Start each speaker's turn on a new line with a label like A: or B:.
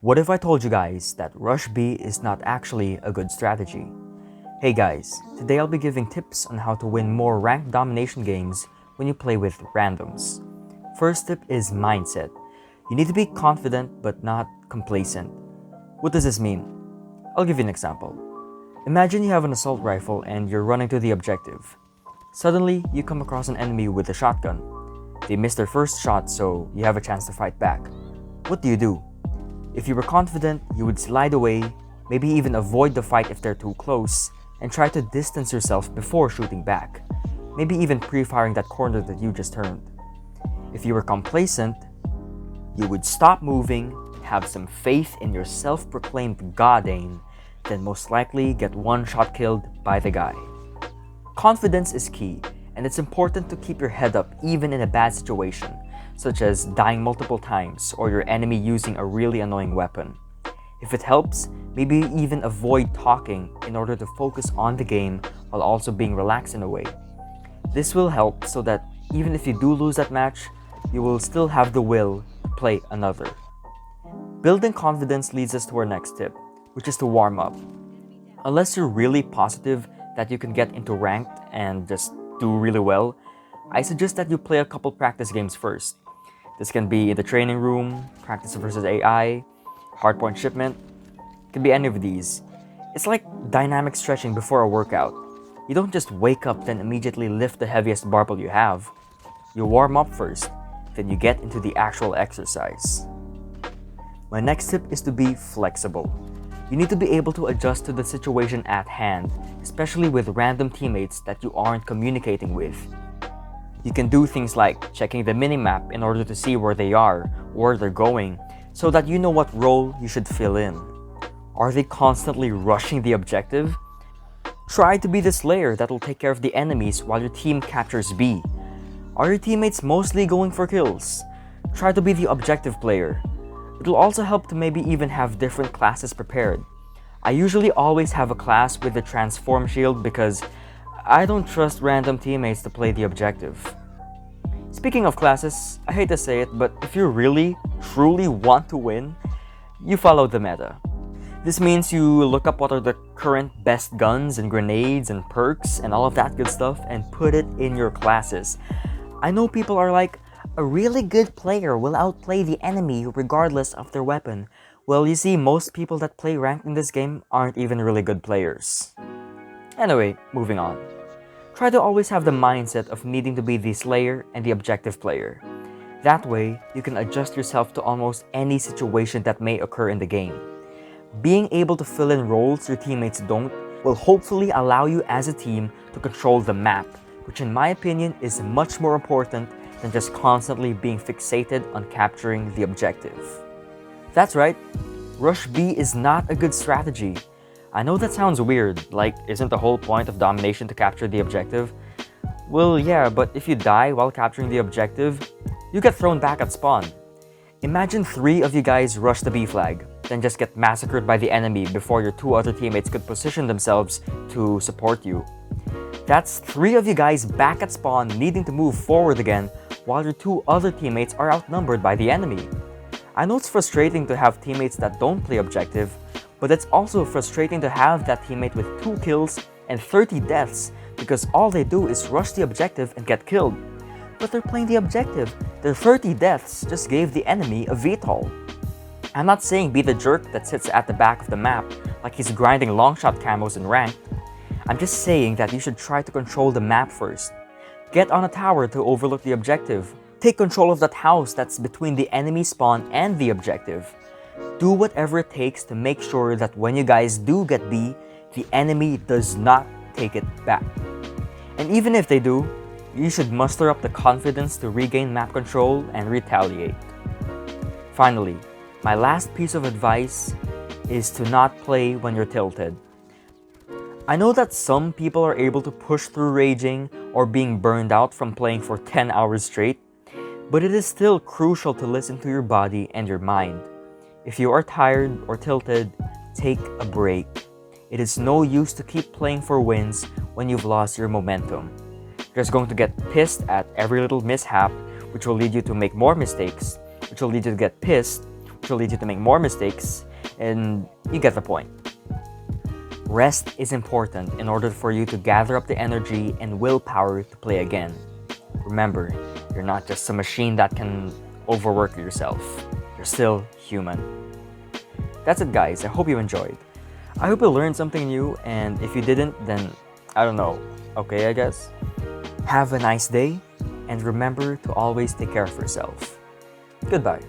A: What if I told you guys that Rush B is not actually a good strategy? Hey guys, today I'll be giving tips on how to win more ranked domination games when you play with randoms. First tip is mindset. You need to be confident but not complacent. What does this mean? I'll give you an example. Imagine you have an assault rifle and you're running to the objective. Suddenly, you come across an enemy with a shotgun. They miss their first shot, so you have a chance to fight back. What do? If you were confident, you would slide away, maybe even avoid the fight if they're too close, and try to distance yourself before shooting back, maybe even pre-firing that corner that you just turned. If you were complacent, you would stop moving, have some faith in your self-proclaimed god aim, then most likely get one shot killed by the guy. Confidence is key, and it's important to keep your head up even in a bad situation, such as dying multiple times or your enemy using a really annoying weapon. If it helps, maybe even avoid talking in order to focus on the game while also being relaxed in a way. This will help so that even if you do lose that match, you will still have the will to play another. Building confidence leads us to our next tip, which is to warm up. Unless you're really positive that you can get into ranked and just do really well, I suggest that you play a couple practice games first. This can be in the training room, practice versus AI, hardpoint shipment. It can be any of these. It's like dynamic stretching before a workout. You don't just wake up then immediately lift the heaviest barbell you have. You warm up first, then you get into the actual exercise. My next tip is to be flexible. You need to be able to adjust to the situation at hand, especially with random teammates that you aren't communicating with. You can do things like checking the minimap in order to see where they are, where they're going, so that you know what role you should fill in. Are they constantly rushing the objective? Try to be the slayer that will take care of the enemies while your team captures B. Are your teammates mostly going for kills? Try to be the objective player. It will also help to maybe even have different classes prepared. I usually always have a class with the transform shield because I don't trust random teammates to play the objective. Speaking of classes, I hate to say it, but if you really, truly want to win, you follow the meta. This means you look up what are the current best guns and grenades and perks and all of that good stuff and put it in your classes. I know people are like, a really good player will outplay the enemy regardless of their weapon. Well, you see, most people that play ranked in this game aren't even really good players. Anyway, moving on. Try to always have the mindset of needing to be the slayer and the objective player. That way, you can adjust yourself to almost any situation that may occur in the game. Being able to fill in roles your teammates don't will hopefully allow you as a team to control the map, which in my opinion is much more important than just constantly being fixated on capturing the objective. That's right, Rush B is not a good strategy. I know that sounds weird, like isn't the whole point of domination to capture the objective? Well yeah, but if you die while capturing the objective, you get thrown back at spawn. Imagine 3 of you guys rush the B flag, then just get massacred by the enemy before your 2 other teammates could position themselves to support you. That's 3 of you guys back at spawn needing to move forward again while your 2 other teammates are outnumbered by the enemy. I know it's frustrating to have teammates that don't play objective, but it's also frustrating to have that teammate with 2 kills and 30 deaths because all they do is rush the objective and get killed. But they're playing the objective. Their 30 deaths just gave the enemy a VTOL. I'm not saying be the jerk that sits at the back of the map like he's grinding longshot camos in ranked. I'm just saying that you should try to control the map first. Get on a tower to overlook the objective. Take control of that house that's between the enemy spawn and the objective. Do whatever it takes to make sure that when you guys do get B, the enemy does not take it back. And even if they do, you should muster up the confidence to regain map control and retaliate. Finally, my last piece of advice is to not play when you're tilted. I know that some people are able to push through raging or being burned out from playing for 10 hours straight, but it is still crucial to listen to your body and your mind. If you are tired or tilted, take a break. It is no use to keep playing for wins when you've lost your momentum. You're just going to get pissed at every little mishap, which will lead you to make more mistakes, which will lead you to get pissed, which which will lead you to make more mistakes, and you get the point. Rest is important in order for you to gather up the energy and willpower to play again. Remember, you're not just a machine that can overwork yourself. You're still human. That's it, guys. I hope you enjoyed. I hope you learned something new, and if you didn't, then I don't know. Okay, I guess. Have a nice day, and remember to always take care of yourself. Goodbye.